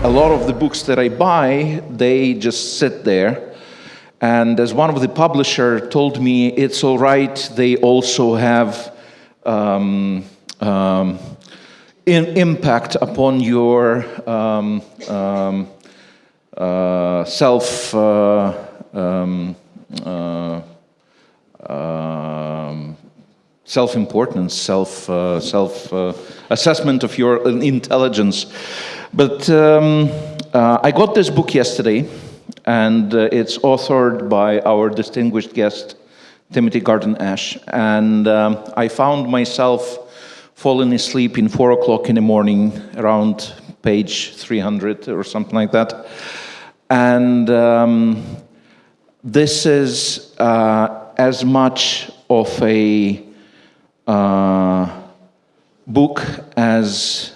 a lot of the books that I buy, they just sit there. And as one of the publishers told me, it's all right, they also have impact upon your self-importance, assessment of your intelligence. But I got this book yesterday, and it's authored by our distinguished guest, Timothy Garton Ash. And I found myself falling asleep in 4 o'clock in the morning, around page 300 or something like that. And this is as much of a book as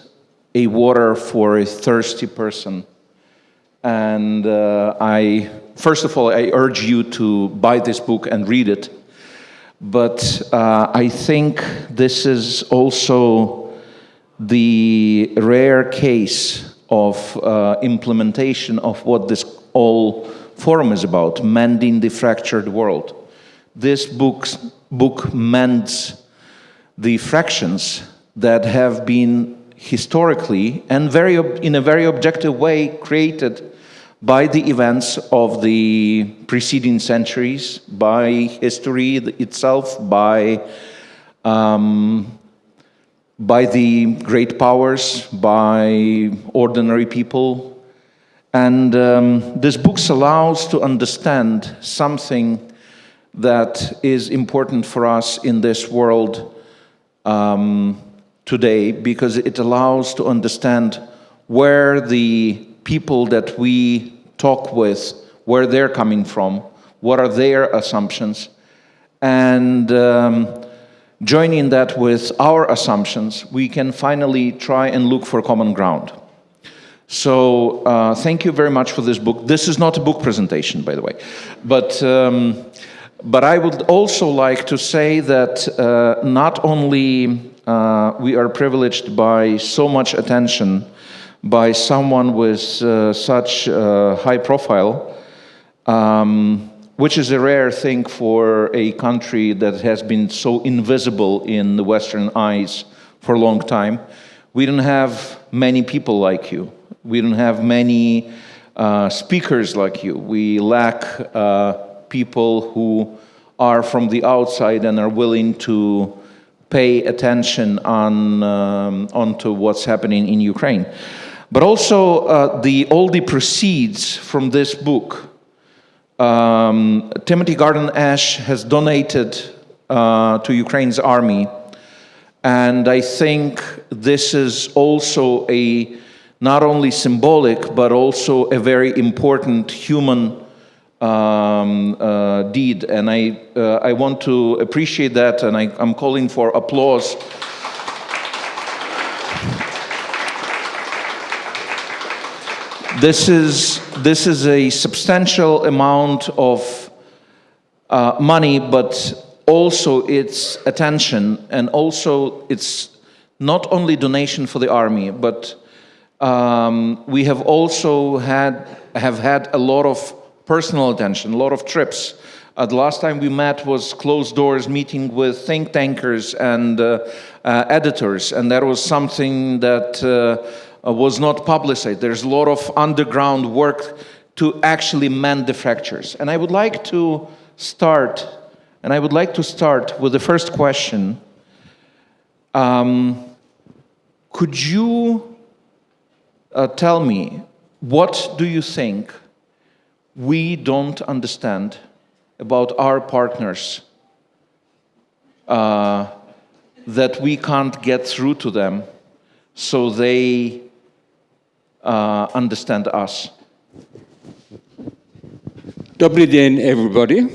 a water for a thirsty person. And first of all, I urge you to buy this book and read it. But I think this is also the rare case of implementation of what this whole forum is about, mending the fractured world. This book mends the fractions that have been historically and in a very objective way created by the events of the preceding centuries, by history itself, by the great powers, by ordinary people. And this book allows to understand something that is important for us in this world today, because it allows to understand where the people that we talk with, where they're coming from, what are their assumptions, and joining that with our assumptions, we can finally try and look for common ground. So thank you very much for this book. This is not a book presentation, by the way, but I would also like to say that not only we are privileged by so much attention by someone with such high profile, which is a rare thing for a country that has been so invisible in the Western eyes for a long time. We don't have many people like you. We don't have many speakers like you. We lack people who are from the outside and are willing to pay attention onto what's happening in Ukraine. But also, all the proceeds from this book, Timothy Garton Ash has donated to Ukraine's army, and I think this is also a not only symbolic but also a very important human deed, and I want to appreciate that, and I'm calling for applause. This is a substantial amount of money, but also its attention, and also it's not only donation for the army, but we have also had a lot of personal attention, a lot of trips. The last time we met was closed doors meeting with think tankers and editors, and that was something that was not publicized. There's a lot of underground work to actually mend the fractures. And I would like to start with the first question. Could you tell me, what do you think we don't understand about our partners that we can't get through to them so they understand us? Dobry dzień, everybody.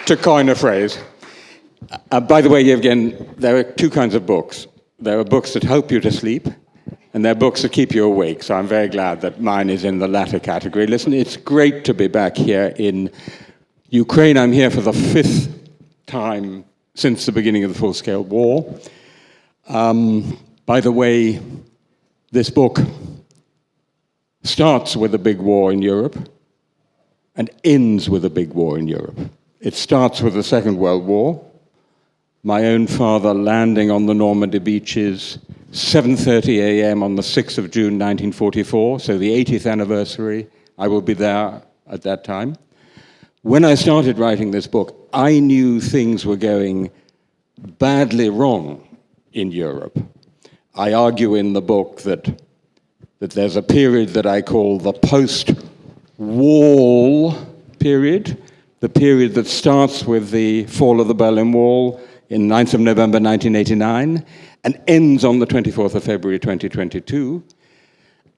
To coin a phrase. By the way, Yevgen, there are two kinds of books. There are books that help you to sleep, and there are books that keep you awake. So I'm very glad that mine is in the latter category. Listen, it's great to be back here in Ukraine. I'm here for the 5th time since the beginning of the full-scale war. By the way, this book starts with a big war in Europe and ends with a big war in Europe. It starts with the Second World War. My own father landing on the Normandy beaches, 7:30 a.m. on the 6th of June 1944, so the 80th anniversary. I will be there at that time. When I started writing this book, I knew things were going badly wrong in Europe. I argue in the book that there's a period that I call the post-wall period, the period that starts with the fall of the Berlin Wall in 9th of November 1989 and ends on the 24th of February 2022,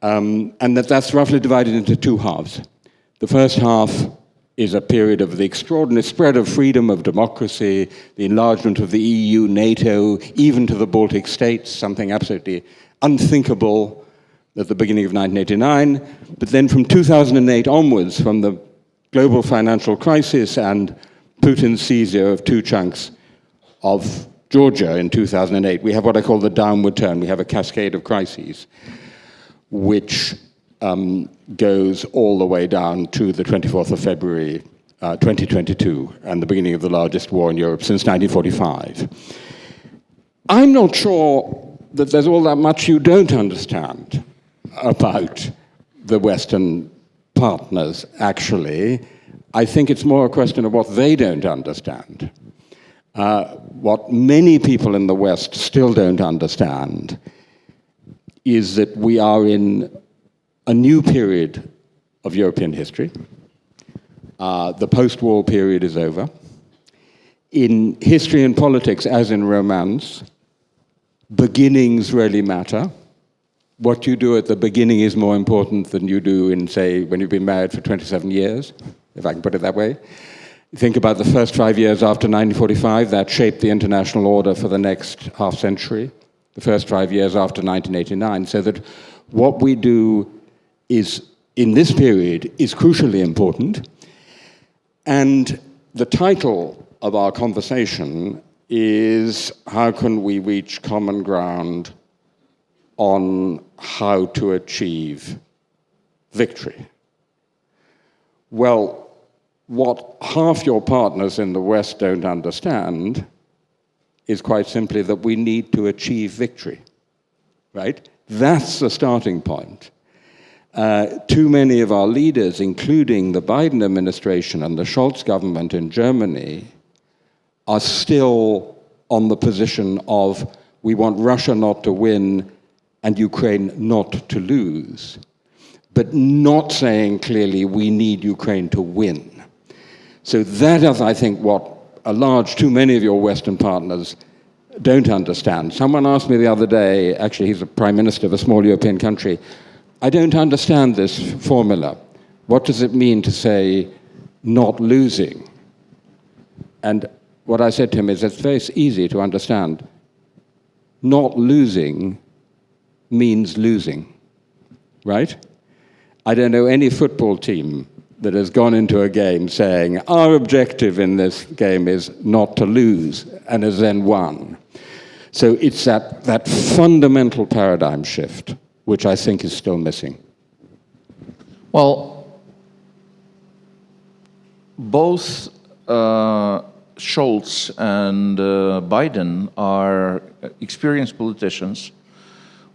and that's roughly divided into two halves. The first half is a period of the extraordinary spread of freedom, of democracy, the enlargement of the EU, NATO, even to the Baltic states, something absolutely unthinkable at the beginning of 1989. But then from 2008 onwards, from the global financial crisis and Putin's seizure of two chunks of Georgia in 2008, we have what I call the downward turn. We have a cascade of crises, which goes all the way down to the 24th of February 2022 and the beginning of the largest war in Europe since 1945. I'm not sure that there's all that much you don't understand about the Western partners, actually. I think it's more a question of what they don't understand. What many people in the West still don't understand is that we are in a new period of European history. The post-war period is over. In history and politics, as in romance, beginnings really matter. What you do at the beginning is more important than you do in, say, when you've been married for 27 years, if I can put it that way. Think about the first 5 years after 1945, that shaped the international order for the next half century. The first 5 years after 1989, so that what we do is, in this period, is crucially important. And the title of our conversation is, how can we reach common ground on how to achieve victory? Well, what half your partners in the West don't understand is quite simply that we need to achieve victory, right? That's the starting point. Too many of our leaders, including the Biden administration and the Scholz government in Germany, are still on the position of, we want Russia not to win and Ukraine not to lose, but not saying clearly we need Ukraine to win. So that is, I think, what too many of your Western partners don't understand. Someone asked me the other day, actually he's a prime minister of a small European country, I don't understand this formula. What does it mean to say not losing? And what I said to him is, it's very easy to understand. Not losing means losing, right? I don't know any football team that has gone into a game saying, our objective in this game is not to lose, and has then won. So it's that fundamental paradigm shift, which I think is still missing. Well, both Scholz and Biden are experienced politicians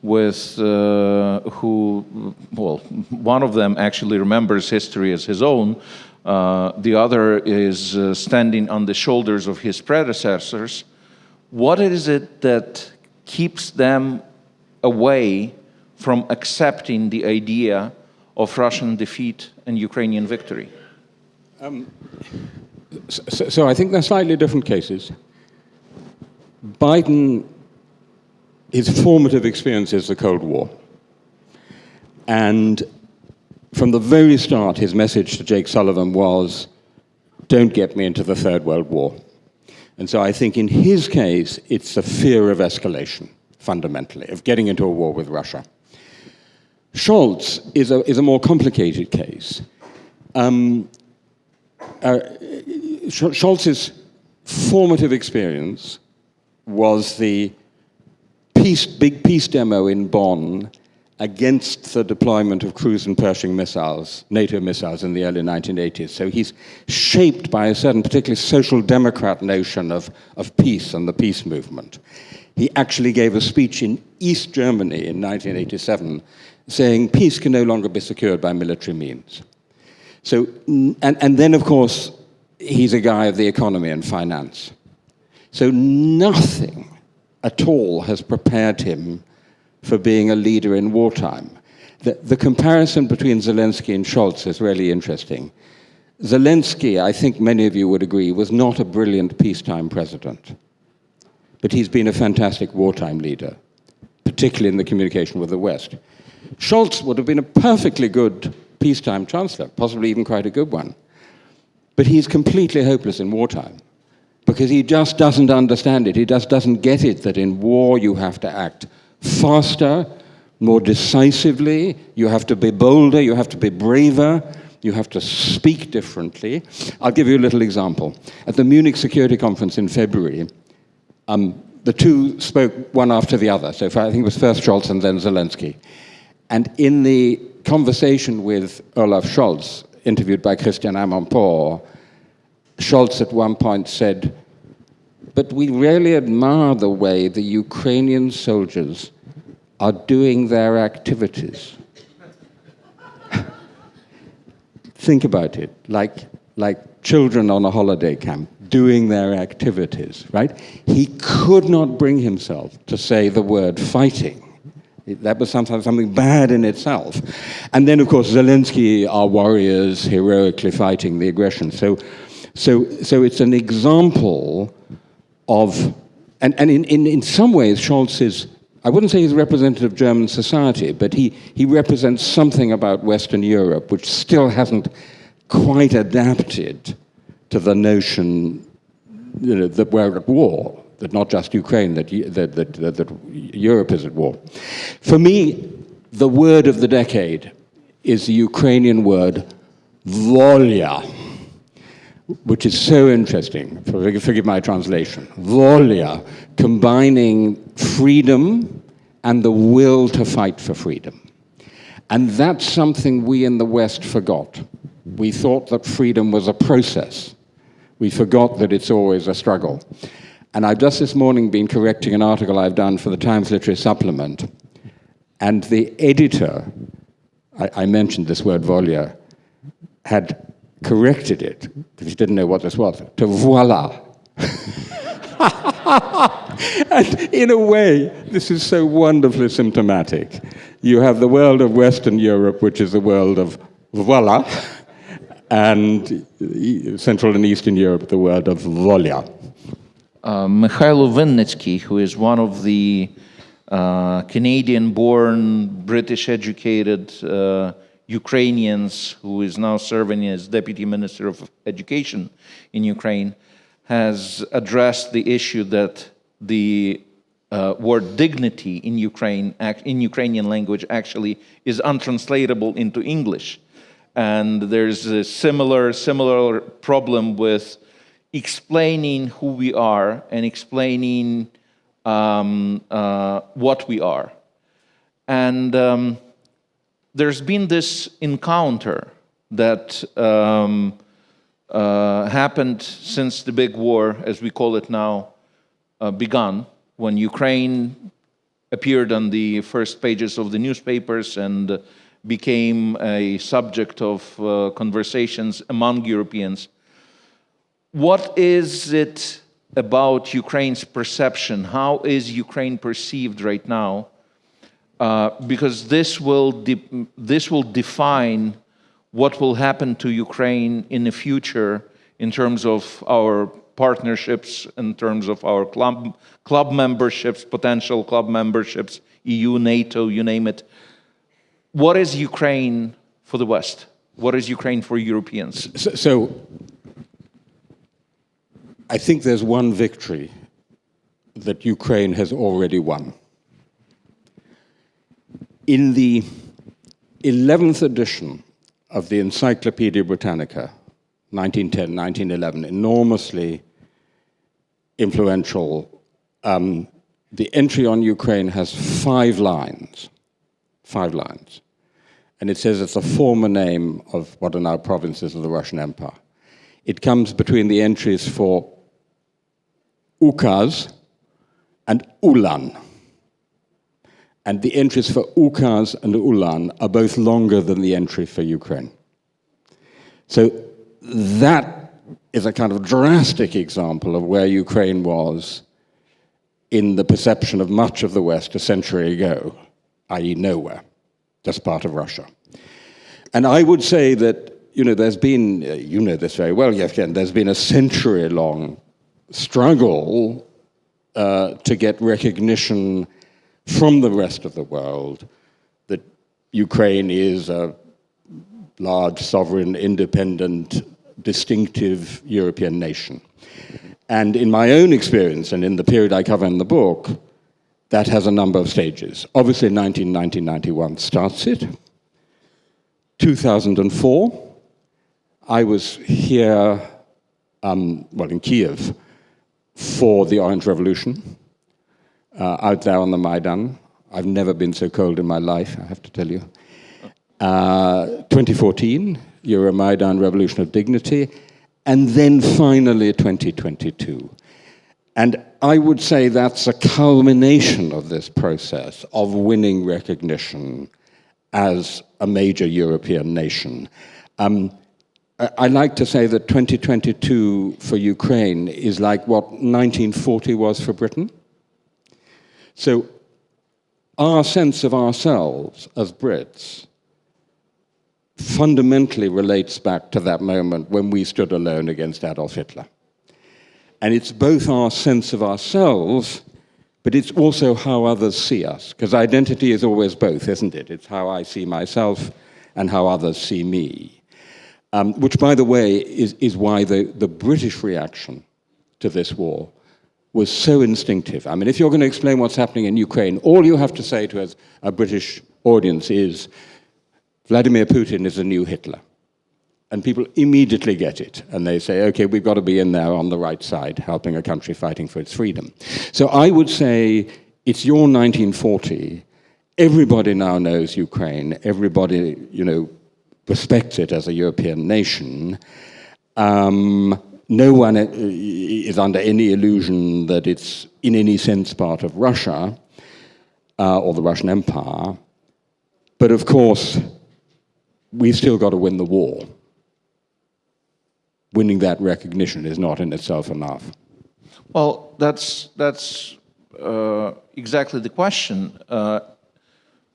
with who, well, one of them actually remembers history as his own. The other is standing on the shoulders of his predecessors. What is it that keeps them away from accepting the idea of Russian defeat and Ukrainian victory? So I think they're slightly different cases. Biden, his formative experience is the Cold War. And from the very start, his message to Jake Sullivan was, don't get me into the Third World War. And so I think in his case, it's the fear of escalation, fundamentally, of getting into a war with Russia. Scholz is a more complicated case. Scholz's formative experience was the big peace demo in Bonn against the deployment of cruise and Pershing missiles, NATO missiles, in the early 1980s. So he's shaped by a certain particularly social democrat notion of peace and the peace movement. He actually gave a speech in East Germany in 1987 saying peace can no longer be secured by military means. So, and then, of course, he's a guy of the economy and finance. So nothing at all has prepared him for being a leader in wartime. The comparison between Zelensky and Scholz is really interesting. Zelensky, I think many of you would agree, was not a brilliant peacetime president, but he's been a fantastic wartime leader, particularly in the communication with the West. Scholz would have been a perfectly good peacetime chancellor, possibly even quite a good one, but he's completely hopeless in wartime because he just doesn't understand it. He just doesn't get it that in war you have to act faster, more decisively, you have to be bolder, you have to be braver, you have to speak differently. I'll give you a little example. At the Munich Security Conference in February, the two spoke one after the other. So I think it was first Scholz and then Zelensky. And in the conversation with Olaf Scholz, interviewed by Christian Amanpour, Scholz at one point said, "But we really admire the way the Ukrainian soldiers are doing their activities." Think about it, like children on a holiday camp, doing their activities, right? He could not bring himself to say the word fighting. That was sometimes something bad in itself. And then, of course, Zelensky, our warriors, heroically fighting the aggression. So it's an example of, and in some ways, Scholz is, I wouldn't say he's representative of German society, but he represents something about Western Europe which still hasn't quite adapted to the notion, that we're at war, that not just Ukraine, that Europe is at war. For me, the word of the decade is the Ukrainian word volia, which is so interesting. Forgive my translation. Volia, combining freedom and the will to fight for freedom. And that's something we in the West forgot. We thought that freedom was a process. We forgot that it's always a struggle. And I've just this morning been correcting an article I've done for the Times Literary Supplement, and the editor, I mentioned this word volia, had corrected it, because he didn't know what this was, to voila. And in a way, this is so wonderfully symptomatic. You have the world of Western Europe, which is the world of voila, and Central and Eastern Europe, the world of volia. Mikhailo Vinnytsky, who is one of the Canadian-born, British-educated Ukrainians who is now serving as Deputy Minister of Education in Ukraine, has addressed the issue that the word dignity in Ukrainian language actually is untranslatable into English. And there's a similar problem with explaining who we are and explaining what we are. And there's been this encounter that happened since the big war, as we call it now, begun, when Ukraine appeared on the first pages of the newspapers and became a subject of conversations among Europeans. What is it about Ukraine's perception? How is Ukraine perceived right now? Because this will define what will happen to Ukraine in the future in terms of our partnerships, in terms of our club memberships, potential club memberships, EU, NATO, you name it. What is Ukraine for the West? What is Ukraine for Europeans? So I think there's one victory that Ukraine has already won. In the 11th edition of the Encyclopedia Britannica, 1910, 1911, enormously influential the entry on Ukraine has 5 lines. 5 lines. And it says it's a former name of what are now provinces of the Russian Empire. It comes between the entries for Ukaz and Ulan. And the entries for Ukaz and Ulan are both longer than the entry for Ukraine. So that is a kind of drastic example of where Ukraine was in the perception of much of the West a century ago, i.e. nowhere, just part of Russia. And I would say that, there's been, you know this very well, Yevhen, there's been a century-long struggle to get recognition from the rest of the world that Ukraine is a large, sovereign, independent, distinctive European nation. And in my own experience, and in the period I cover in the book, that has a number of stages. Obviously, 1990-91 starts it. 2004, I was here, in Kiev, for the Orange Revolution, out there on the Maidan. I've never been so cold in my life, I have to tell you. 2014, Euromaidan Revolution of Dignity, and then finally 2022. And I would say that's a culmination of this process of winning recognition as a major European nation. I like to say that 2022 for Ukraine is like what 1940 was for Britain. So our sense of ourselves as Brits fundamentally relates back to that moment when we stood alone against Adolf Hitler. And it's both our sense of ourselves, but it's also how others see us. Because identity is always both, isn't it? It's how I see myself and how others see me. Which, by the way, is why the British reaction to this war was so instinctive. I mean, if you're going to explain what's happening in Ukraine, all you have to say to a British audience is, Vladimir Putin is a new Hitler. And people immediately get it. And they say, okay, we've got to be in there on the right side, helping a country fighting for its freedom. So I would say it's your 1940. Everybody now knows Ukraine. Everybody, respects it as a European nation. No one is under any illusion that it's in any sense part of Russia or the Russian Empire. But of course, we've still got to win the war. Winning that recognition is not in itself enough. Well, that's exactly the question.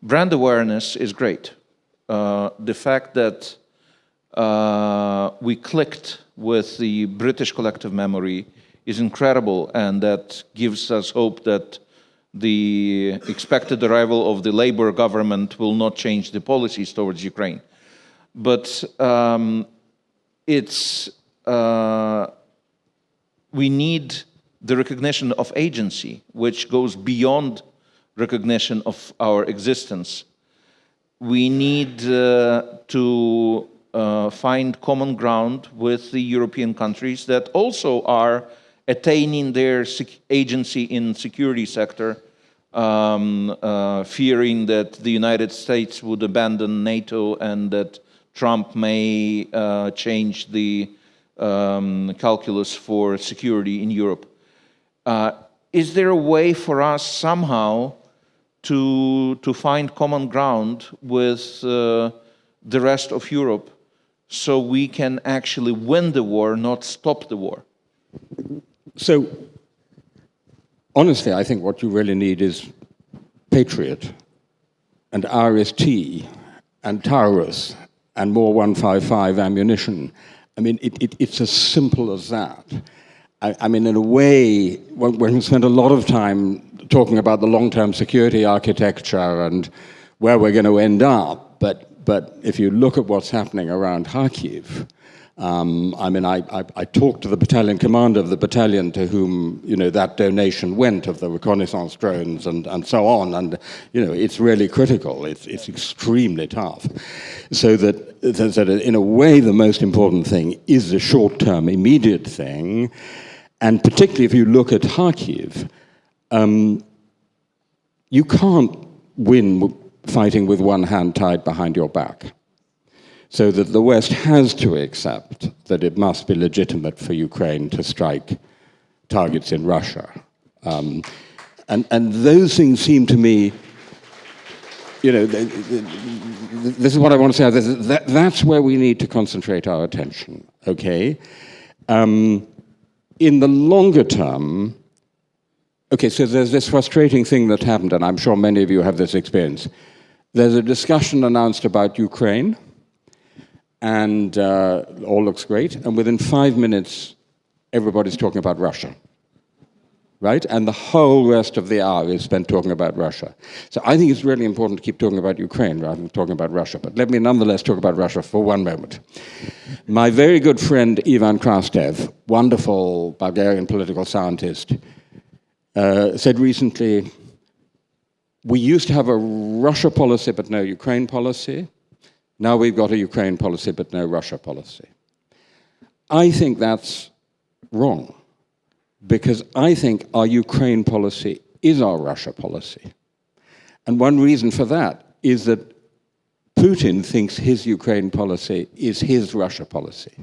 Brand awareness is great. The fact that we clicked with the British collective memory is incredible, and that gives us hope that the expected arrival of the Labour government will not change the policies towards Ukraine. But we need the recognition of agency, which goes beyond recognition of our existence. We need to find common ground with the European countries that also are attaining their agency in security sector, fearing that the United States would abandon NATO and that Trump may change the calculus for security in Europe. Is there a way for us somehow to find common ground with the rest of Europe so we can actually win the war, not stop the war? So, honestly, I think what you really need is Patriot and RST and Taurus and more 155 ammunition. I mean, it's as simple as that. I mean, in a way, when we spend a lot of time talking about the long-term security architecture and where we're going to end up, but if you look at what's happening around Kharkiv, I mean, I talked to the battalion commander of the battalion to whom, that donation went of the reconnaissance drones and so on. And, it's really critical. It's extremely tough. So that in a way, the most important thing is the short-term, immediate thing. And particularly if you look at Kharkiv, you can't win fighting with one hand tied behind your back. So that the West has to accept that it must be legitimate for Ukraine to strike targets in Russia. And those things seem to me, this is what I want to say, that's where we need to concentrate our attention, okay? In the longer term, okay, so there's this frustrating thing that happened, and I'm sure many of you have this experience. There's a discussion announced about Ukraine, and all looks great, and within 5 minutes, everybody's talking about Russia, right? And the whole rest of the hour is spent talking about Russia. So I think it's really important to keep talking about Ukraine rather than talking about Russia, but let me nonetheless talk about Russia for one moment. My very good friend Ivan Krastev, wonderful Bulgarian political scientist, said recently, we used to have a Russia policy but no Ukraine policy. Now we've got a Ukraine policy but no Russia policy. I think that's wrong, because I think our Ukraine policy is our Russia policy. And one reason for that is that Putin thinks his Ukraine policy is his Russia policy.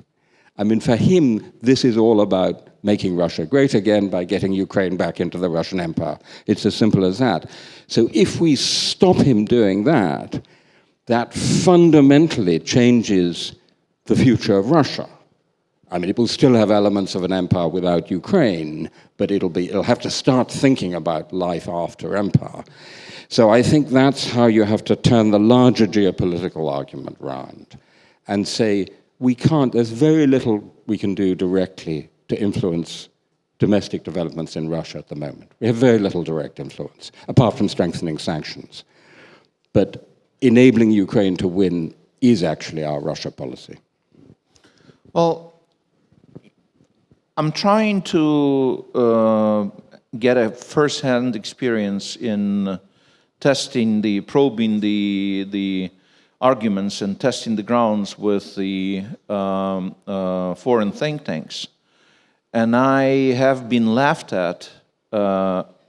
I mean, for him, this is all about making Russia great again by getting Ukraine back into the Russian Empire. It's as simple as that. So if we stop him doing that, that fundamentally changes the future of Russia. I mean, it will still have elements of an empire without Ukraine, but it'll have to start thinking about life after empire. So I think that's how you have to turn the larger geopolitical argument round and say, there's very little we can do directly to influence domestic developments in Russia at the moment. We have very little direct influence, apart from strengthening sanctions. But enabling Ukraine to win is actually our Russia policy. Well, I'm trying to get a first-hand experience in probing the arguments and testing the grounds with the foreign think tanks. And I have been laughed at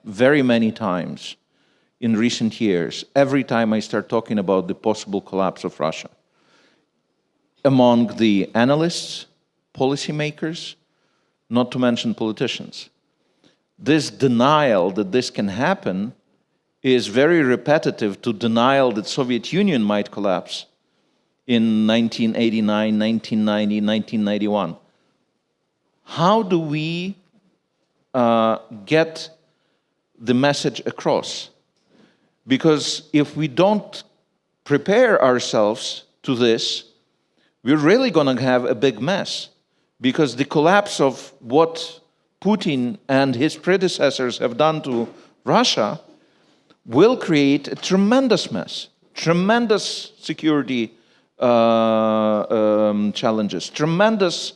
very many times in recent years, every time I start talking about the possible collapse of Russia. Among the analysts, policymakers, not to mention politicians. This denial that this can happen is very repetitive to denial that Soviet Union might collapse in 1989, 1990, 1991. How do we get the message across? Because if we don't prepare ourselves to this, we're really going to have a big mess. Because the collapse of what Putin and his predecessors have done to Russia will create a tremendous mess, tremendous security challenges, tremendous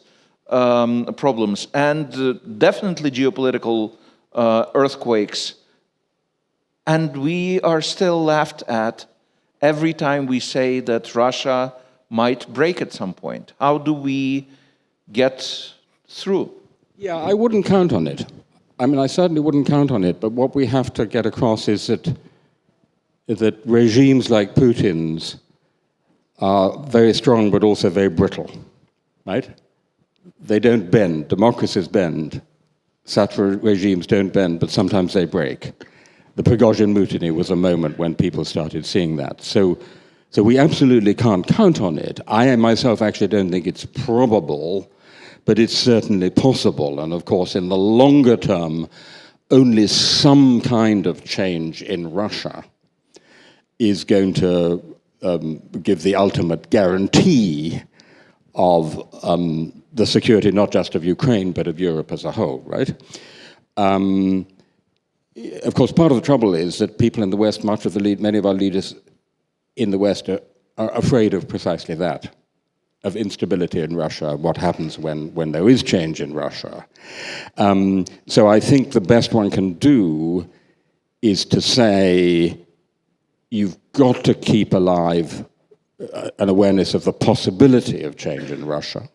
problems, and definitely geopolitical earthquakes. And we are still laughed at every time we say that Russia might break at some point. How do we get through? Yeah, I wouldn't count on it. I mean, I certainly wouldn't count on it, but what we have to get across is that regimes like Putin's are very strong but also very brittle, right? They don't bend. Democracies bend. Such regimes don't bend, but sometimes they break. The Prigozhin mutiny was a moment when people started seeing that. So we absolutely can't count on it. I myself actually don't think it's probable, but it's certainly possible. And of course, in the longer term, only some kind of change in Russia is going to give the ultimate guarantee of the security not just of Ukraine, but of Europe as a whole, right? Of course, part of the trouble is that people in the West, many of our leaders in the West are afraid of precisely that, of instability in Russia, what happens when there is change in Russia. So I think the best one can do is to say, you've got to keep alive an awareness of the possibility of change in Russia.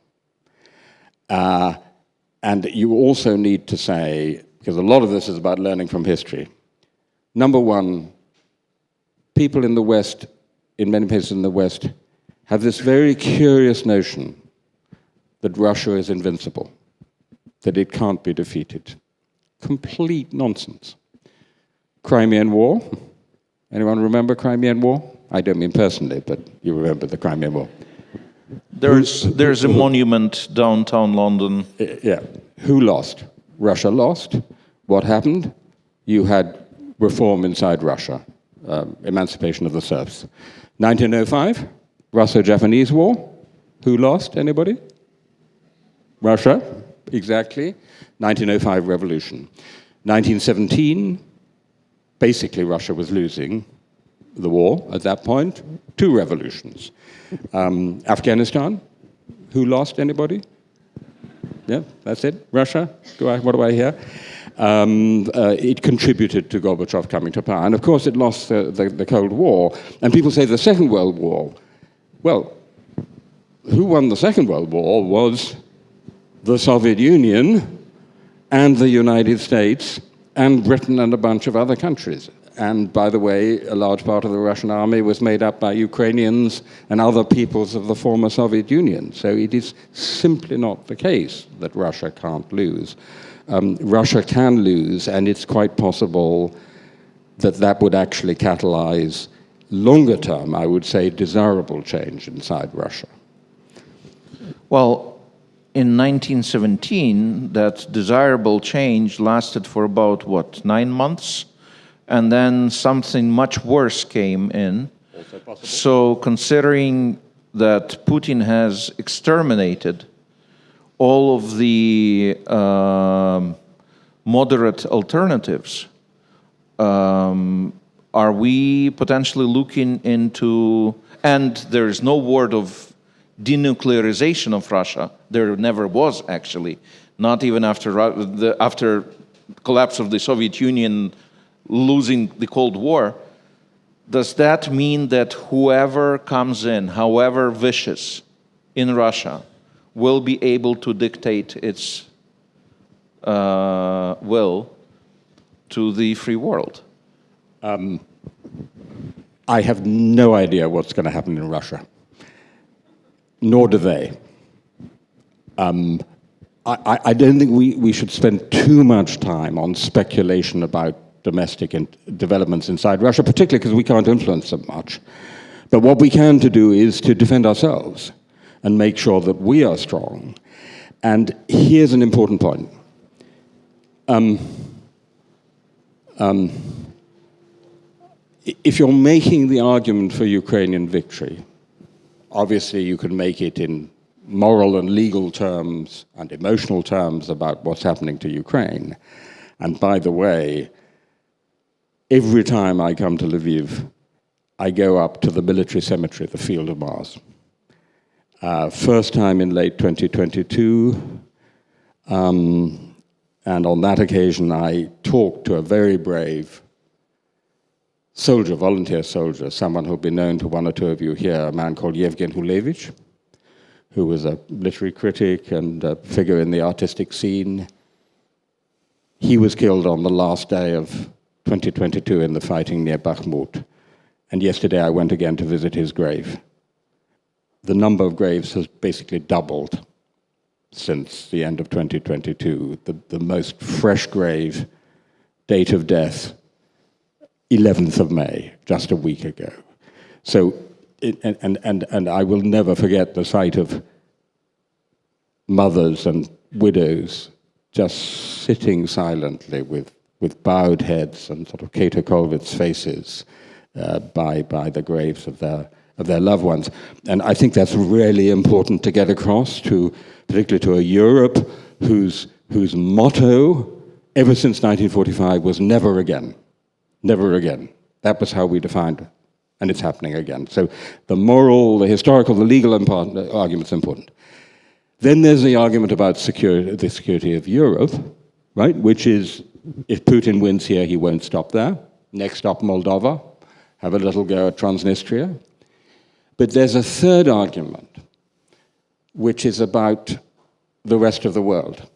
And you also need to say, because a lot of this is about learning from history, number one, people in the West, in many places in the West, have this very curious notion that Russia is invincible, that it can't be defeated. Complete nonsense. Crimean War. Anyone remember Crimean War? I don't mean personally, but you remember the Crimean War. There's a monument downtown London. Yeah. Who lost? Russia lost. What happened? You had reform inside Russia, emancipation of the serfs. 1905, Russo-Japanese War. Who lost? Anybody? Russia, exactly. 1905 revolution. 1917, basically Russia was losing the war at that point. 2 revolutions. Afghanistan, who lost? Anybody? Yeah, that's it. Russia. What do I hear? It contributed to Gorbachev coming to power, and of course it lost the Cold War. And people say the Second World War. Well, who won the Second World War was the Soviet Union and the United States and Britain and a bunch of other countries. And by the way, a large part of the Russian army was made up by Ukrainians and other peoples of the former Soviet Union. So it is simply not the case that Russia can't lose. Russia can lose, and it's quite possible that that would actually catalyze longer term, I would say, desirable change inside Russia. Well, in 1917, that desirable change lasted for about, 9 months? And then something much worse came in. So considering that Putin has exterminated all of the moderate alternatives, are we potentially looking into, and there's no word of denuclearization of Russia. There never was, actually, not even after collapse of the Soviet Union, losing the Cold War. Does that mean that whoever comes in, however vicious, in Russia, will be able to dictate its will to the free world? I have no idea what's going to happen in Russia. Nor do they. I don't think we should spend too much time on speculation about domestic developments inside Russia, particularly because we can't influence them much. But what we can do is to defend ourselves and make sure that we are strong. And here's an important point. If you're making the argument for Ukrainian victory, obviously you can make it in moral and legal terms and emotional terms about what's happening to Ukraine. And by the way, every time I come to Lviv, I go up to the military cemetery, the Field of Mars. First time in late 2022, and on that occasion I talked to a very brave soldier, volunteer soldier, someone who'll be known to one or two of you here, a man called Yevhen Hlibovytsky, who was a literary critic and a figure in the artistic scene. He was killed on the last day of 2022 in the fighting near Bakhmut. And yesterday I went again to visit his grave. The number of graves has basically doubled since the end of 2022. The most fresh grave, date of death, 11th of May, just a week ago. So, and I will never forget the sight of mothers and widows just sitting silently with bowed heads and sort of Cato Colvitts faces by the graves of their loved ones. And I think that's really important to get across to, particularly to a Europe whose motto ever since 1945 was never again. Never again. That was how we defined it, and it's happening again. So the moral, the historical, the legal argument's important. Then there's the argument about the security of Europe, right? Which is, if Putin wins here, he won't stop there. Next stop, Moldova. Have a little go at Transnistria. But there's a third argument, which is about the rest of the world.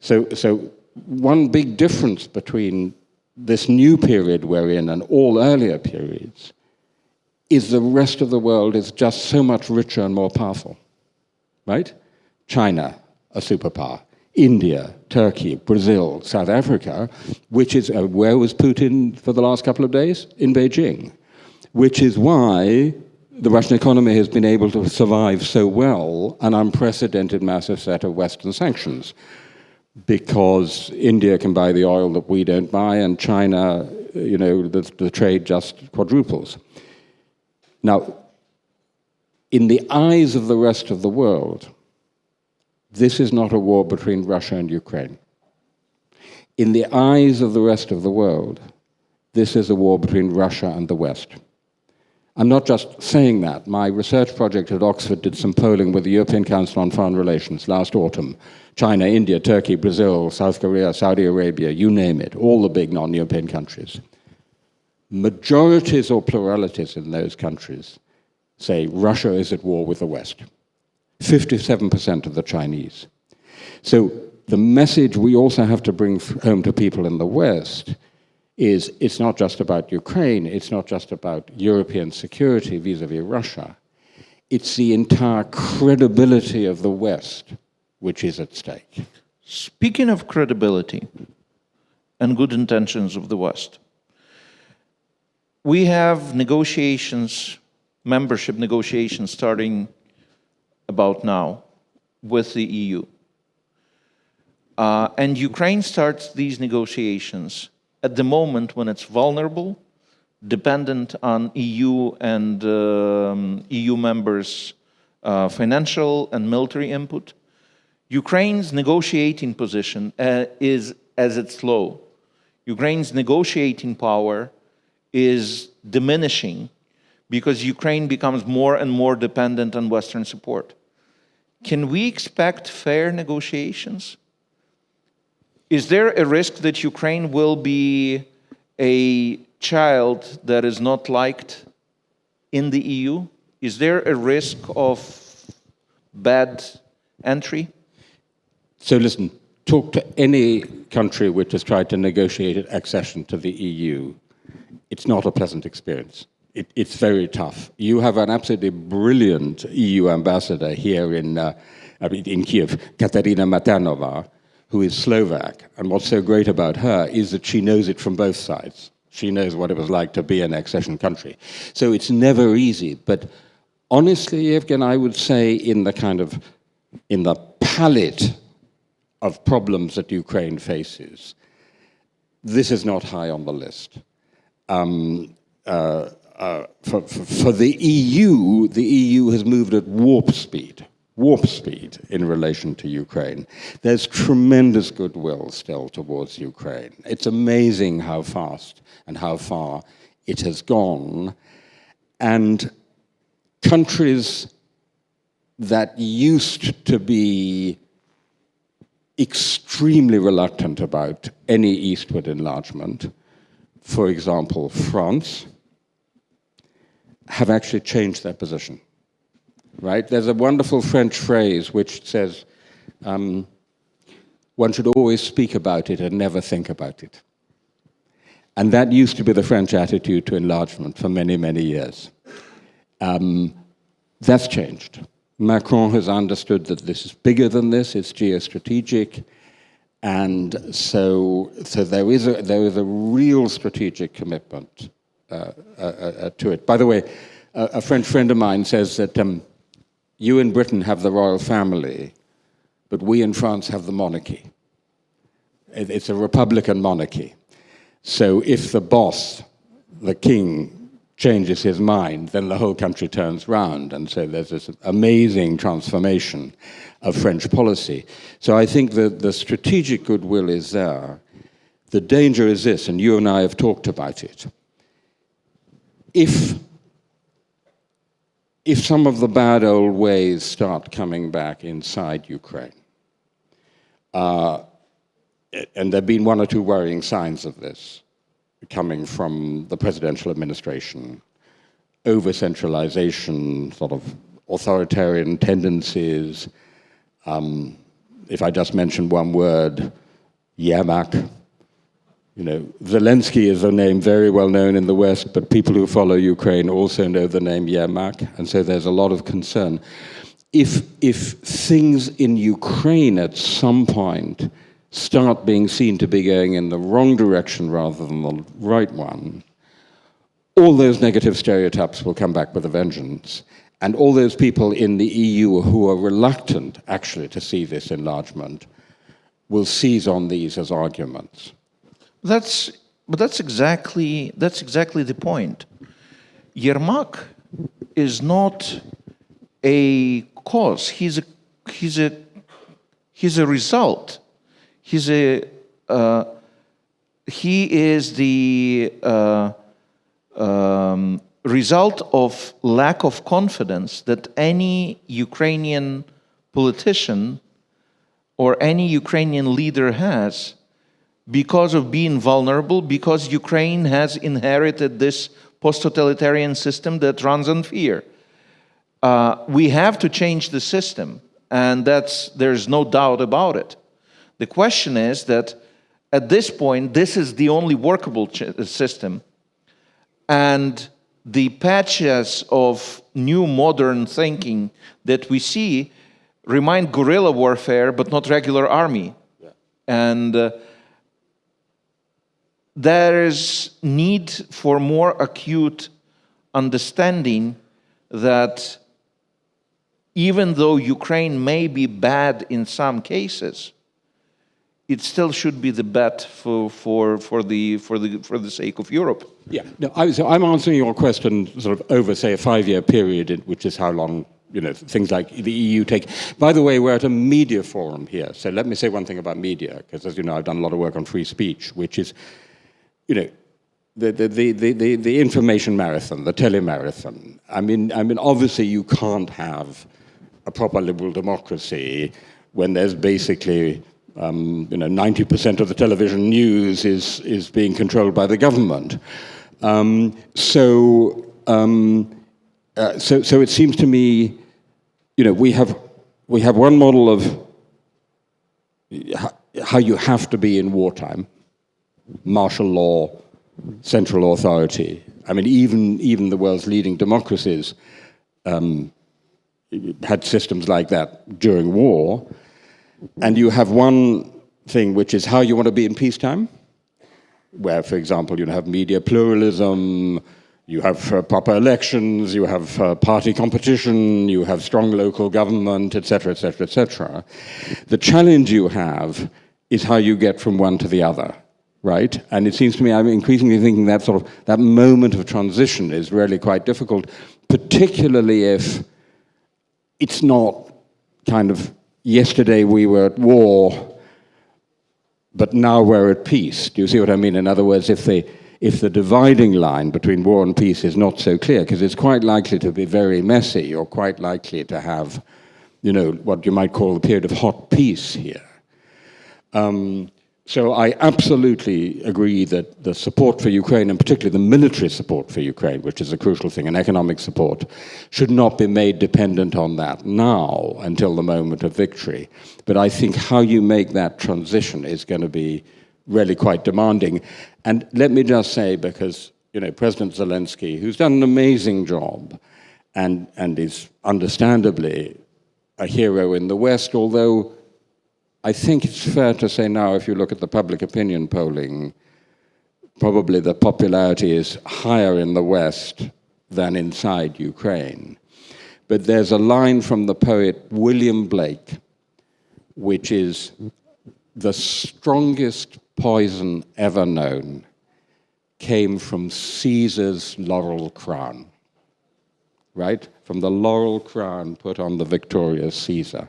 So one big difference between this new period we're in and all earlier periods is the rest of the world is just so much richer and more powerful, right? China, a superpower. India, Turkey, Brazil, South Africa, which is, where was Putin for the last couple of days? In Beijing. Which is why the Russian economy has been able to survive so well an unprecedented massive set of Western sanctions. Because India can buy the oil that we don't buy, and China, the trade just quadruples. Now, in the eyes of the rest of the world, this is not a war between Russia and Ukraine. In the eyes of the rest of the world, this is a war between Russia and the West. I'm not just saying that. My research project at Oxford did some polling with the European Council on Foreign Relations last autumn. China, India, Turkey, Brazil, South Korea, Saudi Arabia, you name it, all the big non-European countries. Majorities or pluralities in those countries say Russia is at war with the West. 57% of the Chinese. So the message we also have to bring home to people in the West is it's not just about Ukraine, it's not just about European security vis-à-vis Russia. It's the entire credibility of the West which is at stake. Speaking of credibility and good intentions of the West, we have negotiations, membership negotiations starting about now with the EU. And Ukraine starts these negotiations at the moment when it's vulnerable, dependent on EU and EU members' financial and military input. Ukraine's negotiating position is as it's low. Ukraine's negotiating power is diminishing because Ukraine becomes more and more dependent on Western support. Can we expect fair negotiations? Is there a risk that Ukraine will be a child that is not liked in the EU? Is there a risk of bad entry? So listen, talk to any country which has tried to negotiate accession to the EU. It's not a pleasant experience. It's very tough. You have an absolutely brilliant EU ambassador here in Kiev, Katarina Matanova, who is Slovak. And what's so great about her is that she knows it from both sides. She knows what it was like to be an accession country. So it's never easy. But honestly, Yevhen, I would say in the palette of problems that Ukraine faces, this is not high on the list. For the EU has moved at warp speed in relation to Ukraine. There's tremendous goodwill still towards Ukraine. It's amazing how fast and how far it has gone. And countries that used to be extremely reluctant about any eastward enlargement, for example, France, have actually changed their position, right? There's a wonderful French phrase which says, one should always speak about it and never think about it. And that used to be the French attitude to enlargement for many, many years. That's changed. Macron has understood that this is bigger than this, it's geostrategic, and so there is a real strategic commitment to it. By the way, a French friend of mine says that you in Britain have the royal family, but we in France have the monarchy. It's a republican monarchy. So if the boss, the king, changes his mind, then the whole country turns round. And so there's this amazing transformation of French policy. So I think that the strategic goodwill is there. The danger is this, and you and I have talked about it. If some of the bad old ways start coming back inside Ukraine, and there have been one or two worrying signs of this coming from the presidential administration, over-centralization, sort of authoritarian tendencies. If I just mention one word, Yermak, You know, Zelensky is a name very well known in the West, but people who follow Ukraine also know the name Yermak, and so there's a lot of concern. If things in Ukraine at some point start being seen to be going in the wrong direction rather than the right one, all those negative stereotypes will come back with a vengeance. And all those people in the EU who are reluctant, actually, to see this enlargement will seize on these as arguments. That's exactly the point. Yermak is not a cause. He's a result. He is the result of lack of confidence that any Ukrainian politician or any Ukrainian leader has, because of being vulnerable, because Ukraine has inherited this post-totalitarian system that runs on fear. We have to change the system, and there's no doubt about it. The question is that at this point, this is the only workable system, and the patches of new modern thinking that we see remind guerrilla warfare, but not regular army. Yeah. And there is need for more acute understanding that even though Ukraine may be bad in some cases, it still should be the bet for the sake of Europe. Yeah, no, so I'm answering your question sort of over, say, a 5-year period, which is how long, you know, things like the EU take. By the way, we're at a media forum here, so let me say one thing about media, because as you know, I've done a lot of work on free speech, which is, you know, the information marathon, the telemarathon. I mean, obviously you can't have a proper liberal democracy when there's basically, you know, 90% of the television news is being controlled by the government. So it seems to me, you know, we have one model of how you have to be in wartime. Martial law, central authority. I mean, even the world's leading democracies had systems like that during war. And you have one thing, which is how you want to be in peacetime, where, for example, you have media pluralism, you have proper elections, you have party competition, you have strong local government, etc., etc., etc. The challenge you have is how you get from one to the other. Right? And it seems to me I'm increasingly thinking that sort of that moment of transition is really quite difficult, particularly if it's not kind of yesterday we were at war, but now we're at peace. Do you see what I mean? In other words, if the dividing line between war and peace is not so clear, because it's quite likely to be very messy, you're quite likely to have, you know, what you might call a period of hot peace here. So I absolutely agree that the support for Ukraine, and particularly the military support for Ukraine, which is a crucial thing, and economic support, should not be made dependent on that now until the moment of victory. But I think how you make that transition is going to be really quite demanding. And let me just say, because, you know, President Zelensky, who's done an amazing job and is understandably a hero in the West, although I think it's fair to say now, if you look at the public opinion polling, probably the popularity is higher in the West than inside Ukraine. But there's a line from the poet William Blake, which is, the strongest poison ever known came from Caesar's laurel crown, right? From the laurel crown put on the victorious Caesar.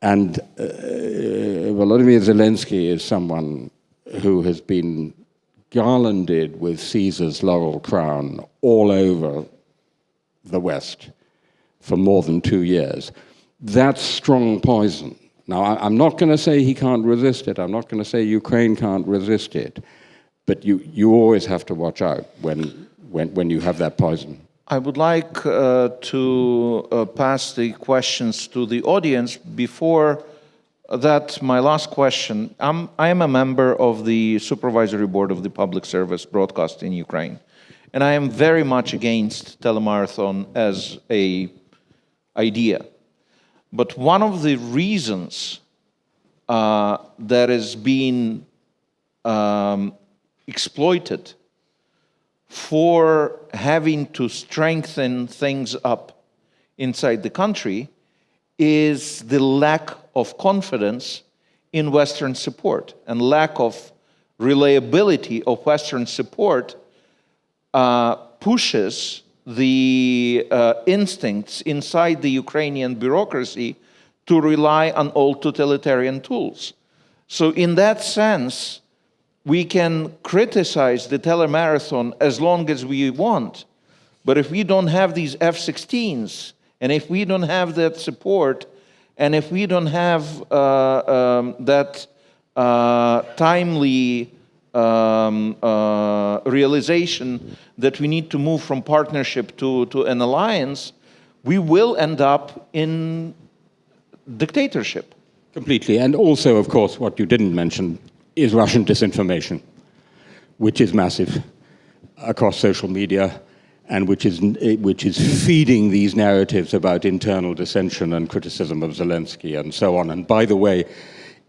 And Volodymyr Zelensky is someone who has been garlanded with Caesar's laurel crown all over the West for more than 2 years. That's strong poison. Now, I'm not going to say he can't resist it. I'm not going to say Ukraine can't resist it. But you always have to watch out when you have that poison. I would like to pass the questions to the audience. Before that my last question, I am a member of the supervisory board of the public service broadcast in Ukraine, and I am very much against telemarathon as a idea. But one of the reasons that is being exploited for having to strengthen things up inside the country is the lack of confidence in Western support and lack of reliability of Western support pushes the instincts inside the Ukrainian bureaucracy to rely on old totalitarian tools. So in that sense, we can criticize the telemarathon as long as we want, but if we don't have these F-16s, and if we don't have that support, and if we don't have that timely realization that we need to move from partnership to an alliance, we will end up in dictatorship. Completely. And also, of course, what you didn't mention is Russian disinformation, which is massive across social media, and which is feeding these narratives about internal dissension and criticism of Zelensky and so on. And by the way,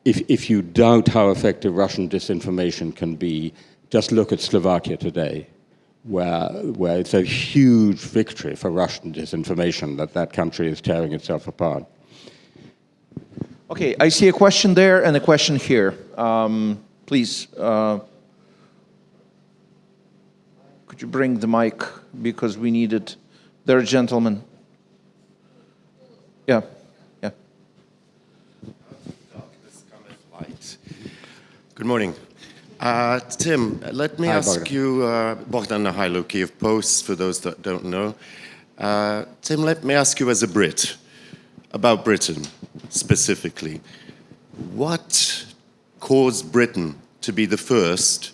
if you doubt how effective Russian disinformation can be, just look at Slovakia today, where it's a huge victory for Russian disinformation that country is tearing itself apart. Okay, I see a question there and a question here. Please, could you bring the mic, because we need it. There, gentlemen. Yeah, yeah. Good morning. Tim, let me ask you, Bogdan Mihailo, Kiev Post, for those that don't know. Tim, let me ask you as a Brit, about Britain specifically. What caused Britain to be the first,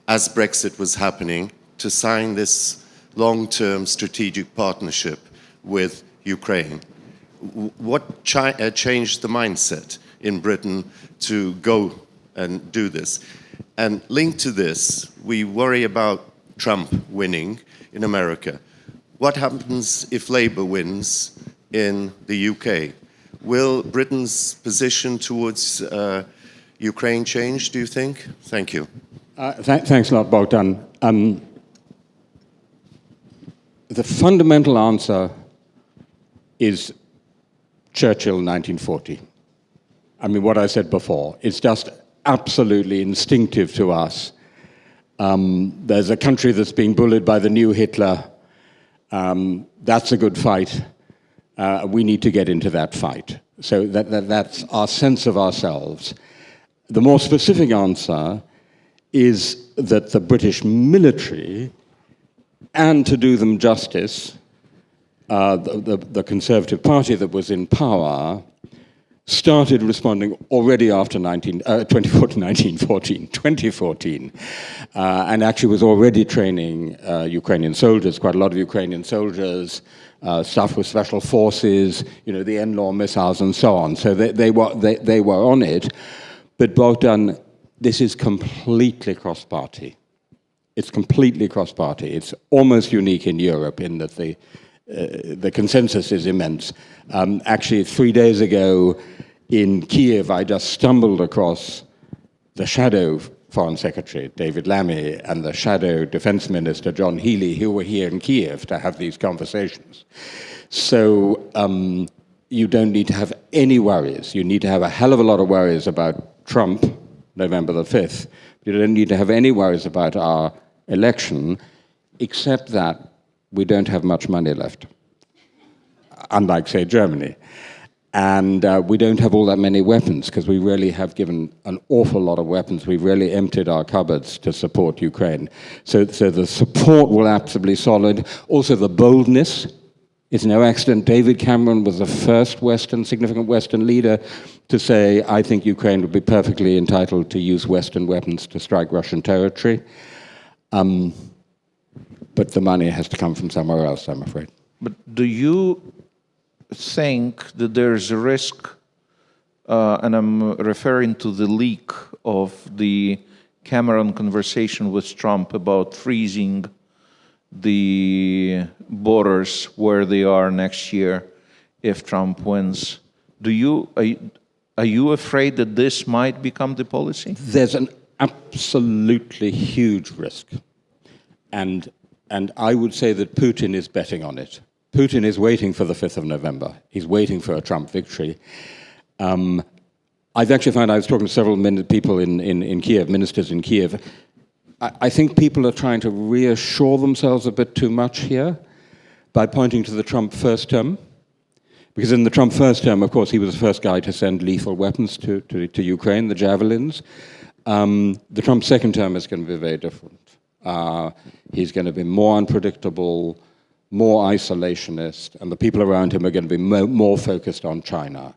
as Brexit was happening, to sign this long-term strategic partnership with Ukraine? What changed the mindset in Britain to go and do this? And linked to this, we worry about Trump winning in America. What happens if Labour wins in the UK? Will Britain's position towards Ukraine change, do you think? Thank you. Thanks a lot, Bogdan. The fundamental answer is Churchill 1940. I mean, what I said before, it's just absolutely instinctive to us. There's a country that's being bullied by the new Hitler. That's a good fight. We need to get into that fight. So that's our sense of ourselves. The more specific answer is that the British military, and to do them justice, the Conservative Party that was in power started responding already after 2014, and actually was already training Ukrainian soldiers, quite a lot of Ukrainian soldiers, stuff with special forces, the NLAW missiles and so on. So they were on it. But Bogdan, this is completely cross-party. It's completely cross-party. It's almost unique in Europe in that the consensus is immense. Actually, 3 days ago in Kiev, I just stumbled across the shadow Foreign Secretary, David Lammy, and the shadow Defense Minister, John Healey, who were here in Kiev to have these conversations. So you don't need to have any worries. You need to have a hell of a lot of worries about Trump, November the 5th. You don't need to have any worries about our election, except that we don't have much money left, unlike, say, Germany. And we don't have all that many weapons, because we really have given an awful lot of weapons. We've really emptied our cupboards to support Ukraine. So the support will absolutely be solid. Also, the boldness is no accident. David Cameron was the first significant Western leader to say, I think Ukraine would be perfectly entitled to use Western weapons to strike Russian territory. But the money has to come from somewhere else, I'm afraid. But do you think that there's a risk and I'm referring to the leak of the Cameron conversation with Trump about freezing the borders where they are next year if Trump wins. Are you afraid that this might become the policy? There's an absolutely huge risk. And I would say that Putin is betting on it. Putin is waiting for the 5th of November. He's waiting for a Trump victory. I've actually found, I was talking to several people in Kiev, ministers in Kiev. I think people are trying to reassure themselves a bit too much here by pointing to the Trump first term. Because in the Trump first term, of course, he was the first guy to send lethal weapons to Ukraine, the Javelins. The Trump second term is going to be very different. He's going to be more unpredictable, more isolationist, and the people around him are going to be more focused on China.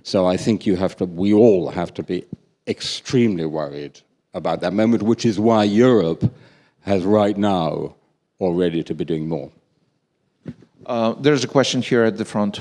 So I think we all have to be extremely worried about that moment, which is why Europe has right now already to be doing more. There's a question here at the front.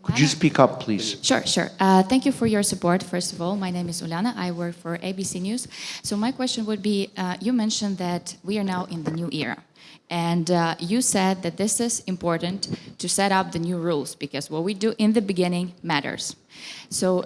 Could you speak up, please? Sure. Thank you for your support, first of all. My name is Uliana. I work for ABC News. So my question would be, you mentioned that we are now in the new era. And you said that this is important to set up the new rules because what we do in the beginning matters. So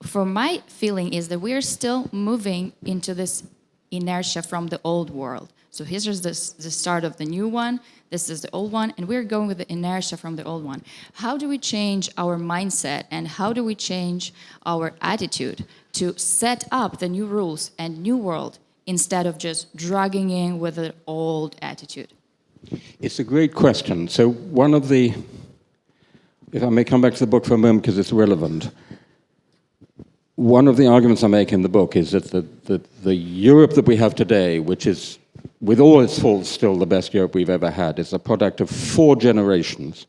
for my feeling is that we are still moving into this inertia from the old world. So here's the start of the new one, this is the old one, and we're going with the inertia from the old one. How do we change our mindset and how do we change our attitude to set up the new rules and new world instead of just dragging in with the old attitude? It's a great question. So one of the, if I may come back to the book for a moment because it's relevant, one of the arguments I make in the book is that the Europe that we have today, which is, with all its faults, still the best Europe we've ever had, is a product of 4 generations,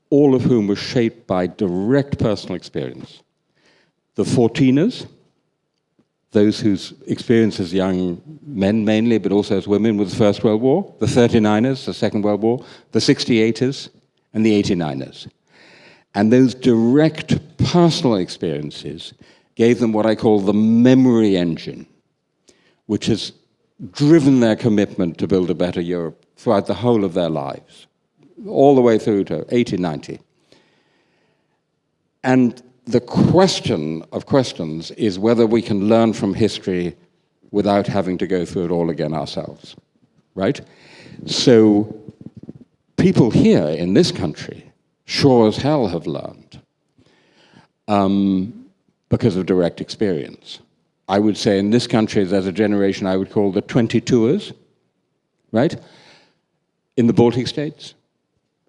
all of whom were shaped by direct personal experience. The 14ers, those whose experience as young men mainly, but also as women, was the First World War, the 39ers, the Second World War, the 68ers, and the 89ers. And those direct personal experiences gave them what I call the memory engine, which has driven their commitment to build a better Europe throughout the whole of their lives, all the way through to 80, 90. And the question of questions is whether we can learn from history without having to go through it all again ourselves, right? So people here in this country sure as hell have learned because of direct experience. I would say in this country, there's a generation I would call the 22ers, right? In the Baltic states,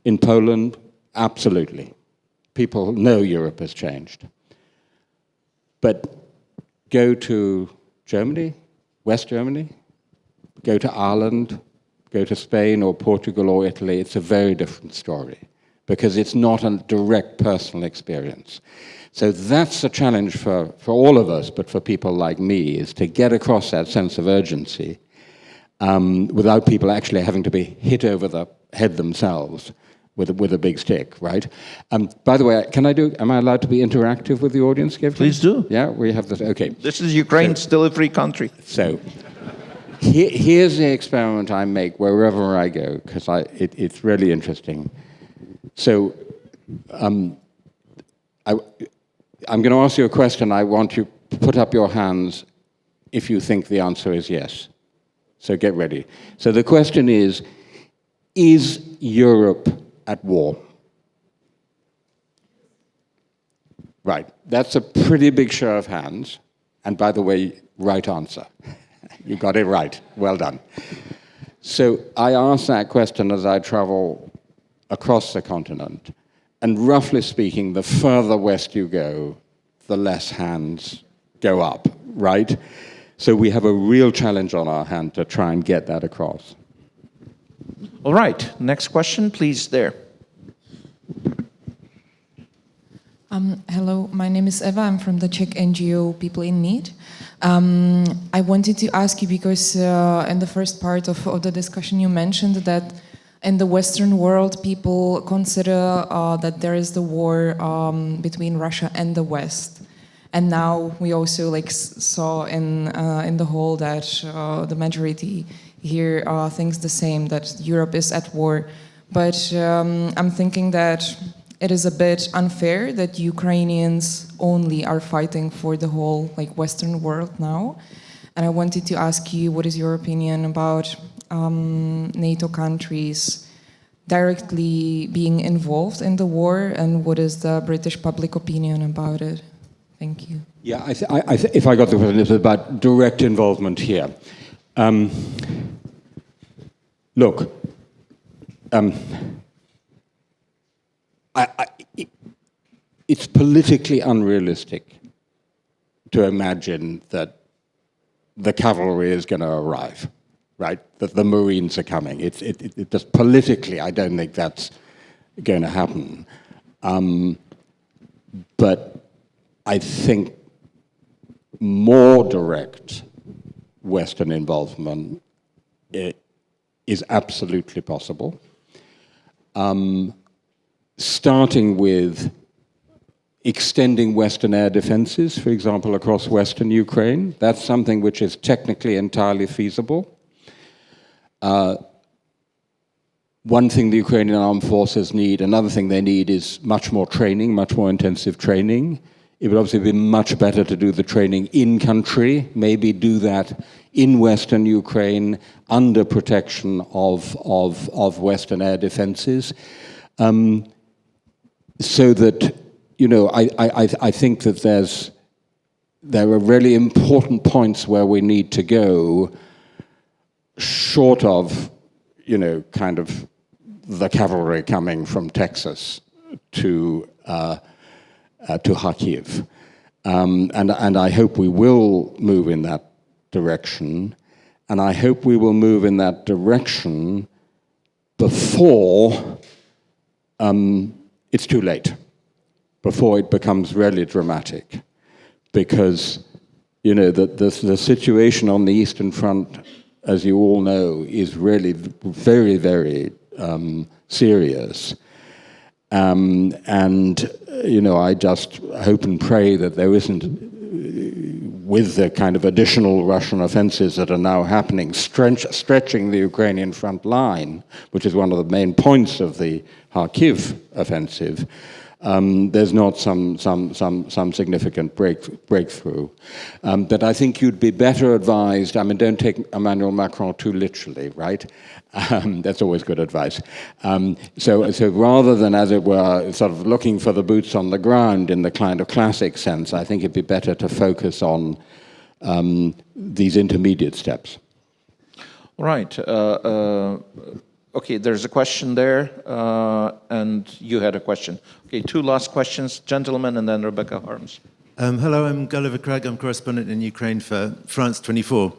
in Poland, absolutely. People know Europe has changed. But go to Germany, West Germany, go to Ireland, go to Spain or Portugal or Italy, it's a very different story because it's not a direct personal experience. So that's a challenge for all of us, but for people like me, is to get across that sense of urgency without people actually having to be hit over the head themselves with a big stick, right? By the way, am I allowed to be interactive with the audience, Yevhen? Please do. Yeah, we have this, okay. This is Ukraine, still a free country. So here's the experiment I make wherever I go, because it's really interesting. So I'm going to ask you a question. I want you to put up your hands if you think the answer is yes. So get ready. So the question is Europe at war? Right. That's a pretty big show of hands. And by the way, right answer. You got it right. Well done. So I ask that question as I travel across the continent. And roughly speaking, the further west you go, the less hands go up, right? So we have a real challenge on our hand to try and get that across. All right, next question, please, there. Hello, my name is Eva. I'm from the Czech NGO People in Need. I wanted to ask you because in the first part of the discussion you mentioned that in the Western world people consider that there is the war between Russia and the West. And now we also saw in the whole that the majority here thinks the same, that Europe is at war. But I'm thinking that it is a bit unfair that Ukrainians only are fighting for the whole Western world now. And I wanted to ask you, what is your opinion about NATO countries directly being involved in the war, and what is the British public opinion about it? Thank you. Yeah, if I got the question, it's about direct involvement here. Look, it's politically unrealistic to imagine that the cavalry is going to arrive, right? That the Marines are coming. It just politically, I don't think that's going to happen. But I think more direct Western involvement is absolutely possible. Starting with extending Western air defenses, for example, across Western Ukraine. That's something which is technically entirely feasible. One thing the Ukrainian armed forces need, another thing they need is much more training, much more intensive training. It would obviously be much better to do the training in country, maybe do that in Western Ukraine under protection of Western air defenses. So that, I think that there are really important points where we need to go short of, kind of the cavalry coming from Texas to Kharkiv. And I hope we will move in that direction. And I hope we will move in that direction before it's too late, before it becomes really dramatic. Because, the situation on the Eastern Front, as you all know, is really very, very serious. I just hope and pray that there isn't, with the kind of additional Russian offensives that are now happening, stretching the Ukrainian front line, which is one of the main points of the Kharkiv offensive, there's not some significant breakthrough. But I think you'd be better advised, don't take Emmanuel Macron too literally, right? That's always good advice. So rather than, as it were, sort of looking for the boots on the ground in the kind of classic sense, I think it'd be better to focus on these intermediate steps. Right. Okay, there's a question there, and you had a question. Okay, two last questions, gentlemen, and then Rebecca Harms. Hello, I'm Gulliver Craig. I'm correspondent in Ukraine for France 24.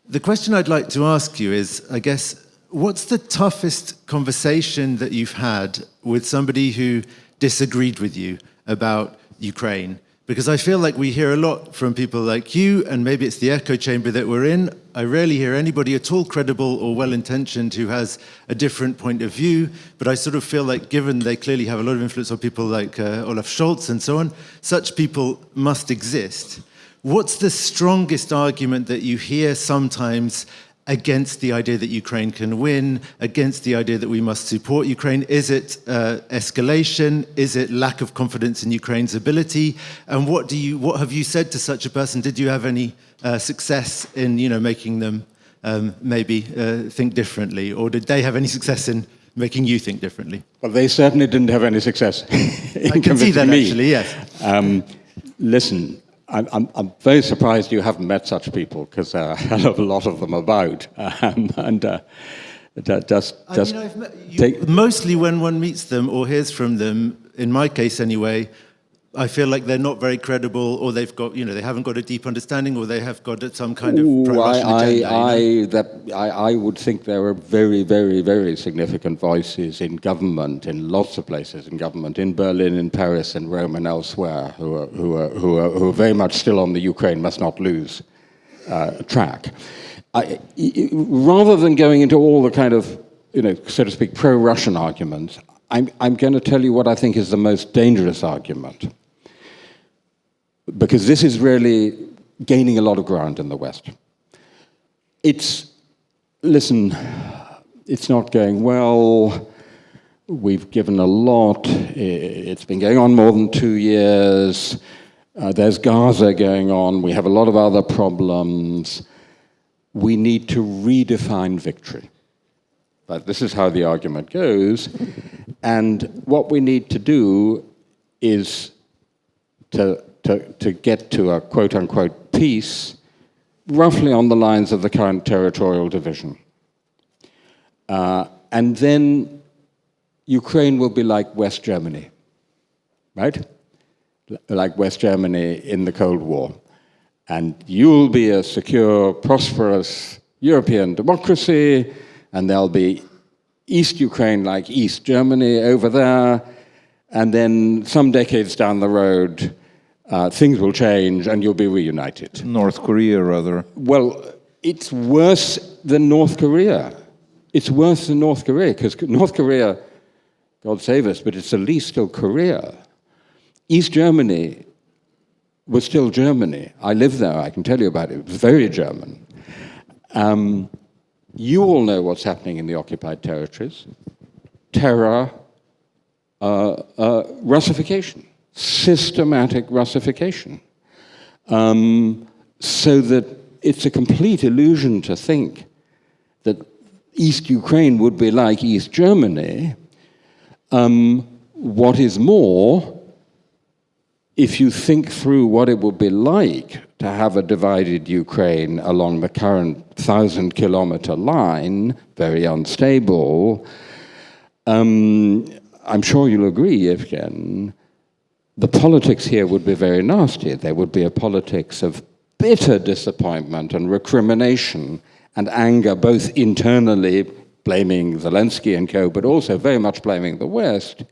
The question I'd like to ask you is, I guess, what's the toughest conversation that you've had with somebody who disagreed with you about Ukraine? Because I feel like we hear a lot from people like you, and maybe it's the echo chamber that we're in. I rarely hear anybody at all credible or well-intentioned who has a different point of view, but I sort of feel like, given they clearly have a lot of influence on people like Olaf Scholz and so on, such people must exist. What's the strongest argument that you hear sometimes against the idea that Ukraine can win, against the idea that we must support Ukraine? Is it escalation? Is it lack of confidence in Ukraine's ability? And what have you said to such a person? Did you have any success in making them maybe think differently, or did they have any success in making you think differently? Well, they certainly didn't have any success in I can see that me. actually, yes. Listen, I'm very surprised you haven't met such people, because there are a hell of a lot of them about. Mostly when one meets them or hears from them, in my case anyway, I feel like they're not very credible, or they've got, they haven't got a deep understanding, or they have got some kind of pro-Russian agenda. I would think there are very, very, very significant voices in government, in lots of places in government, in Berlin, in Paris, in Rome, and elsewhere, who are very much still on the Ukraine must not lose track. Rather than going into all the kind of, so to speak, pro-Russian arguments, I'm going to tell you what I think is the most dangerous argument, because this is really gaining a lot of ground in the West. It's not going well, we've given a lot, it's been going on more than 2 years, there's Gaza going on, we have a lot of other problems, we need to redefine victory. But this is how the argument goes, and what we need to do is to get to a quote-unquote peace roughly on the lines of the current territorial division. And then Ukraine will be like West Germany, right? Like West Germany in the Cold War. And you'll be a secure, prosperous European democracy, and there'll be East Ukraine like East Germany over there, and then some decades down the road, things will change and you'll be reunited. North Korea, rather. Well, it's worse than North Korea. It's worse than North Korea, because North Korea, God save us, but it's at least still Korea. East Germany was still Germany. I lived there, I can tell you about it. It was very German. You all know what's happening in the occupied territories. Terror, Russification, systematic Russification. So that it's a complete illusion to think that East Ukraine would be like East Germany. What is more, if you think through what it would be like to have a divided Ukraine along the current 1,000-kilometer line, very unstable, I'm sure you'll agree, Yevhen, the politics here would be very nasty. There would be a politics of bitter disappointment and recrimination and anger, both internally, blaming Zelensky and co., but also very much blaming the West.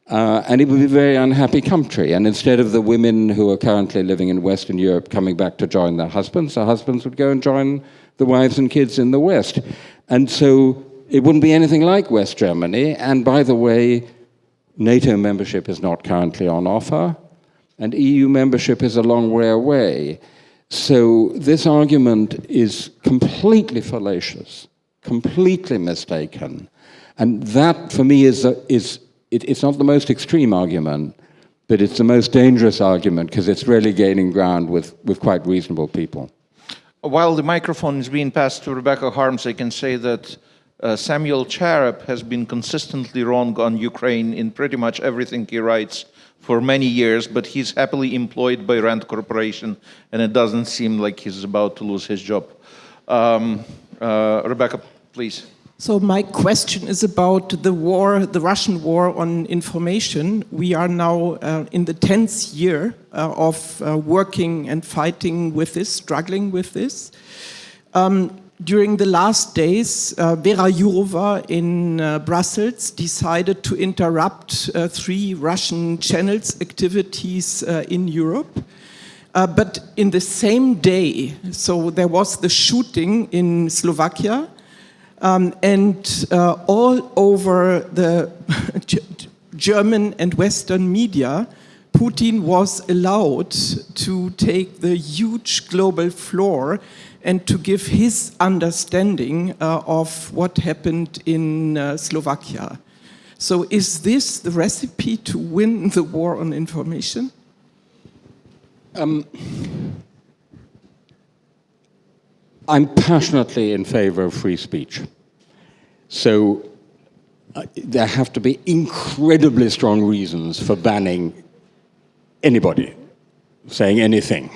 And it would be a very unhappy country. And instead of the women who are currently living in Western Europe coming back to join their husbands would go and join the wives and kids in the West. And so it wouldn't be anything like West Germany. And by the way, NATO membership is not currently on offer, and EU membership is a long way away. So this argument is completely fallacious, completely mistaken. And that, for me, it's not the most extreme argument, but it's the most dangerous argument, because it's really gaining ground with quite reasonable people. While the microphone is being passed to Rebecca Harms, I can say that Samuel Charap has been consistently wrong on Ukraine in pretty much everything he writes for many years, but he's happily employed by Rand Corporation, and it doesn't seem like he's about to lose his job. Rebecca, please. So my question is about the war, the Russian war on information. We are now in the 10th year of working and fighting with this, struggling with this. During the last days, Vera Jourova in Brussels decided to interrupt 3 Russian channels' activities in Europe. But in the same day, so there was the shooting in Slovakia, and all over the German and Western media, Putin was allowed to take the huge global floor and to give his understanding of what happened in Slovakia. So is this the recipe to win the war on information? I'm passionately in favor of free speech. So there have to be incredibly strong reasons for banning anybody saying anything.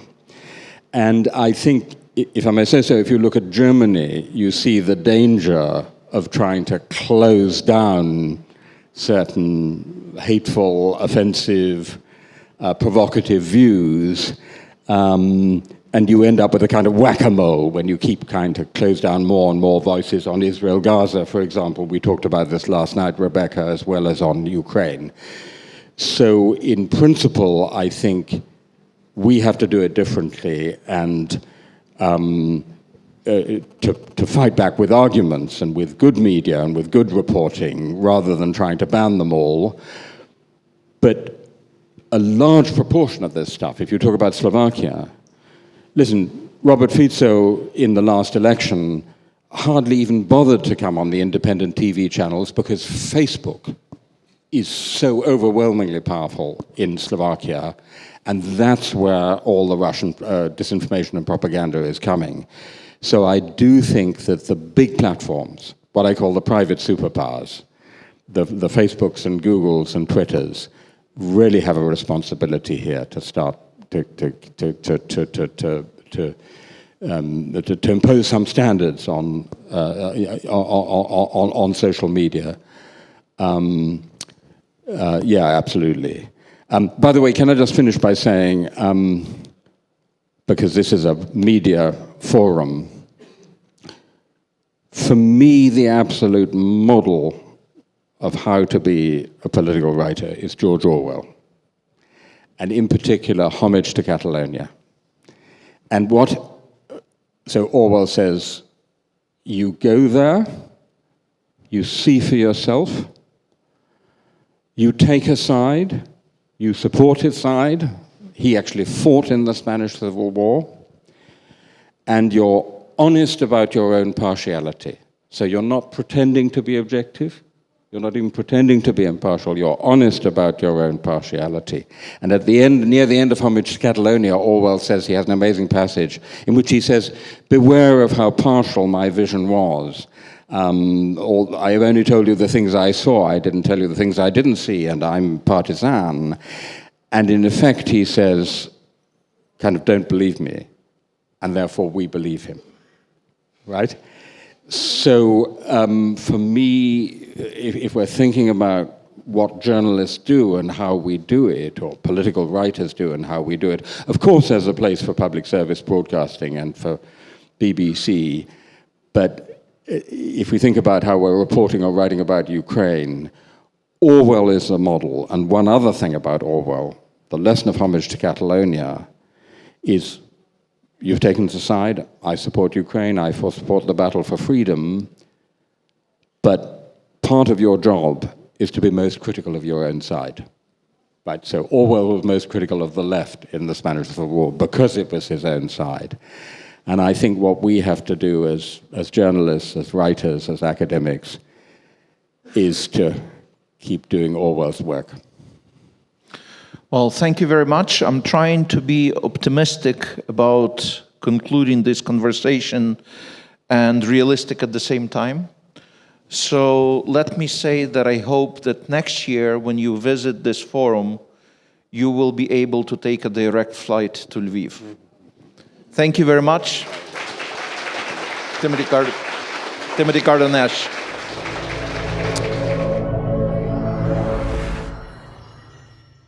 And I think, if I may say so, if you look at Germany, you see the danger of trying to close down certain hateful, offensive provocative views, and you end up with a kind of whack-a-mole when you keep trying to close down more and more voices on Israel-Gaza, for example. We talked about this last night, Rebecca, as well as on Ukraine. So in principle, I think we have to do it differently and to fight back with arguments and with good media and with good reporting rather than trying to ban them all. But a large proportion of this stuff, if you talk about Slovakia, listen, Robert Fico in the last election hardly even bothered to come on the independent TV channels because Facebook is so overwhelmingly powerful in Slovakia, and that's where all the Russian disinformation and propaganda is coming. So I do think that the big platforms, what I call the private superpowers, the Facebooks and Googles and Twitters, really have a responsibility here to start to impose some standards on social media. Yeah, absolutely. By the way, can I just finish by saying, because this is a media forum, for me, the absolute model of how to be a political writer is George Orwell, and in particular, Homage to Catalonia. And so Orwell says, you go there, you see for yourself, you take a side, you support his side. He actually fought in the Spanish Civil War. And you're honest about your own partiality. So you're not pretending to be objective. You're not even pretending to be impartial. You're honest about your own partiality. And at the end, near the end of Homage to Catalonia, Orwell says, he has an amazing passage in which he says, beware of how partial my vision was. I have only told you the things I saw. I didn't tell you the things I didn't see, and I'm partisan. And in effect, he says, kind of, don't believe me, and therefore we believe him, right? So for me, if we're thinking about what journalists do and how we do it, or political writers do and how we do it, of course there's a place for public service broadcasting and for BBC, but if we think about how we're reporting or writing about Ukraine, Orwell is the model. And one other thing about Orwell, the lesson of Homage to Catalonia, is you've taken the side, I support Ukraine, I support the battle for freedom, but part of your job is to be most critical of your own side. Right? So Orwell was most critical of the left in the Spanish Civil War because it was his own side. And I think what we have to do as journalists, as writers, as academics, is to keep doing Orwell's work. Well, thank you very much. I'm trying to be optimistic about concluding this conversation and realistic at the same time. So let me say that I hope that next year, when you visit this forum, you will be able to take a direct flight to Lviv. Thank you very much. Timothy Garton-Nash.